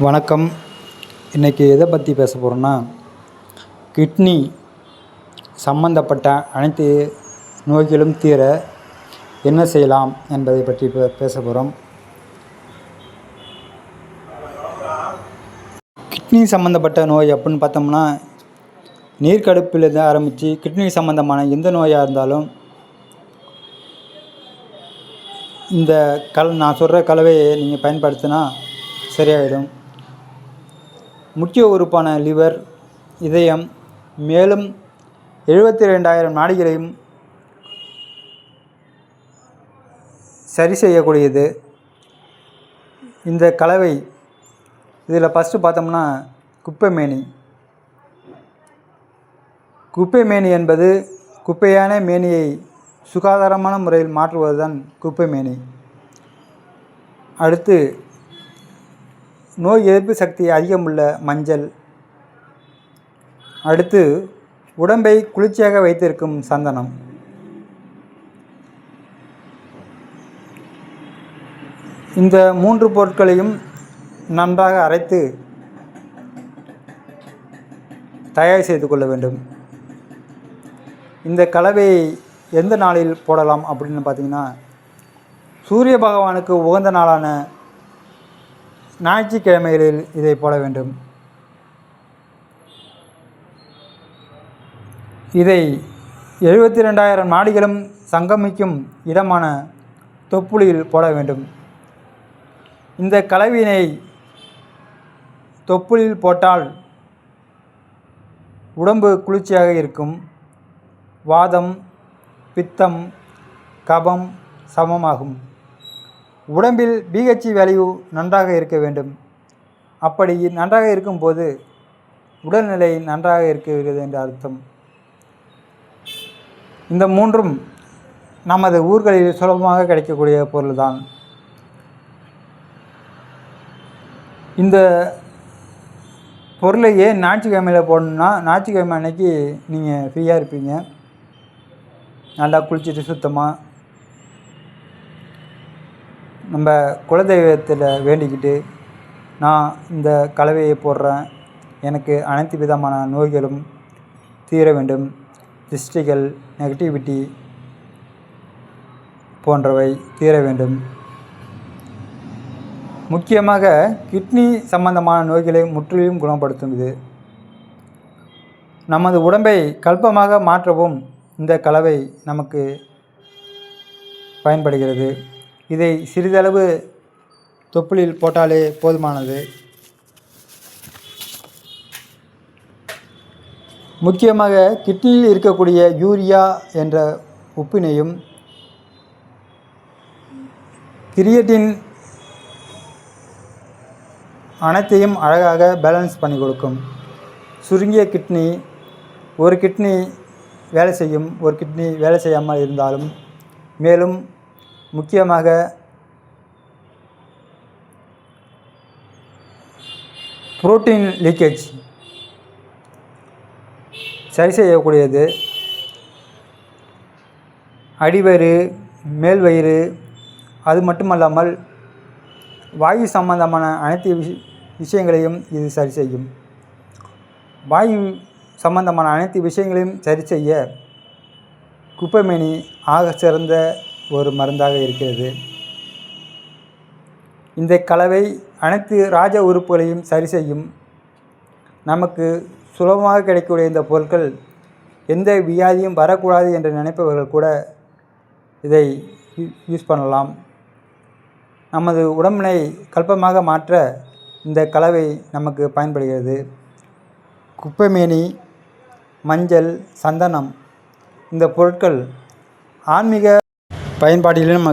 வணக்கம். இன்றைக்கி எதை பற்றி பேச போகிறோன்னா, கிட்னி சம்பந்தப்பட்ட அனைத்து நோய்களும் தீர என்ன செய்யலாம் என்பதை பற்றி பேச போகிறோம். கிட்னி சம்மந்தப்பட்ட நோய் அப்படின்னு பார்த்தோம்னா, நீர்க்கடுப்பிலேருந்து ஆரம்பித்து கிட்னி சம்மந்தமான எந்த நோயாக இருந்தாலும் இந்த நான் சொல்கிற கலவையை நீங்கள் பயன்படுத்தினா சரியாயிடும். முக்கிய உறுப்பான லிவர், இதயம் மேலும் 72,000 நாடிகளையும் சரி செய்யக்கூடியது இந்த கலவை. இதில் ஃபஸ்ட்டு பார்த்தோம்னா குப்பை மேனி என்பது குப்பையான மேனியை சுகாதாரமான முறையில் மாற்றுவது தான் குப்பை மேனி. அடுத்து நோய் எதிர்ப்பு சக்தி அதிகமுள்ள மஞ்சள். அடுத்து உடம்பை குளிர்ச்சியாக வைத்திருக்கும் சந்தனம். இந்த 3 பொருட்களையும் நன்றாக அரைத்து தயார் செய்து கொள்ள வேண்டும். இந்த கலவையை எந்த நாளில் போடலாம் அப்படின்னு பார்த்திங்கன்னா, சூரிய பகவானுக்கு உகந்த நாளான ஞாயிற்றுக்கிழமைகளில் இதை போட வேண்டும். இதை 72,000 நாடிகளும் சங்கமிக்கும் இடமான தொப்புளில் போட வேண்டும். இந்த கலவினை தொப்புளில் போட்டால் உடம்பு குளிர்ச்சியாக இருக்கும். வாதம், பித்தம், கபம் சமமாகும். உடம்பில் pH வேல்யூ நன்றாக இருக்க வேண்டும். அப்படி நன்றாக இருக்கும்போது உடல்நிலை நன்றாக இருக்கிறது என்ற அர்த்தம். இந்த 3ம் நமது ஊர்களில் சுலபமாக கிடைக்கக்கூடிய பொருள்தான். இந்த பொருளை ஏன் ஞாயிற்றுக்கிழமையில் போடணுன்னா, ஞாயிற்றுக்கிழமை அன்னைக்கு நீங்கள் ஃப்ரீயாக இருப்பீங்க. நல்லா குளிச்சுட்டு சுத்தமாக நம்ம குலதெய்வத்தில் வேண்டிக்கிட்டு, நான் இந்த கலவையை போடுறேன், எனக்கு அனைத்து விதமான நோய்களும் தீர வேண்டும், திருஷ்டிகள், நெகட்டிவிட்டி போன்றவை தீர வேண்டும். முக்கியமாக கிட்னி சம்பந்தமான நோய்களை முற்றிலும் குணப்படுத்தும். இது நமது உடம்பை கல்பமாக மாற்றவும் இந்த கலவை நமக்கு பயன்படுகிறது. இதை சிறிதளவு தொப்புளில் போட்டாலே போதுமானது. முக்கியமாக கிட்னியில் இருக்கக்கூடிய யூரியா என்ற உப்பினையும் கிரியேட்டின் அனைத்தையும் அழகாக பேலன்ஸ் பண்ணி கொடுக்கும். சுருங்கிய கிட்னி, ஒரு கிட்னி வேலை செய்யும், ஒரு கிட்னி வேலை செய்யாமல் இருந்தாலும், மேலும் முக்கியமாக புரோட்டீன் லீக்கேஜ் சரி செய்யக்கூடியது. அடிவயிறு, மேல் வயிறு, அது மட்டுமல்லாமல் வாயு சம்பந்தமான அனைத்து விஷயங்களையும் இது சரி செய்யும். வாயு சம்பந்தமான அனைத்து விஷயங்களையும் சரி செய்ய குப்பைமேனி ஆக சிறந்த ஒரு மருந்தாக இருக்கிறது. இந்த கலவை அனைத்து ராஜ உறுப்புகளையும் சரி செய்யும். நமக்கு சுலபமாக கிடைக்கக்கூடிய இந்த பொருட்கள் எந்த வியாதியும் வரக்கூடாது என்று நினைப்பவர்கள் கூட இதை யூஸ் பண்ணலாம். நமது உடம்பினை கல்பமாக மாற்ற இந்த கலவை நமக்கு பயன்படுகிறது. குப்பைமேனி, மஞ்சள், சந்தனம் இந்த பொருட்கள் ஆன்மீக பயன்பாட்டிலும்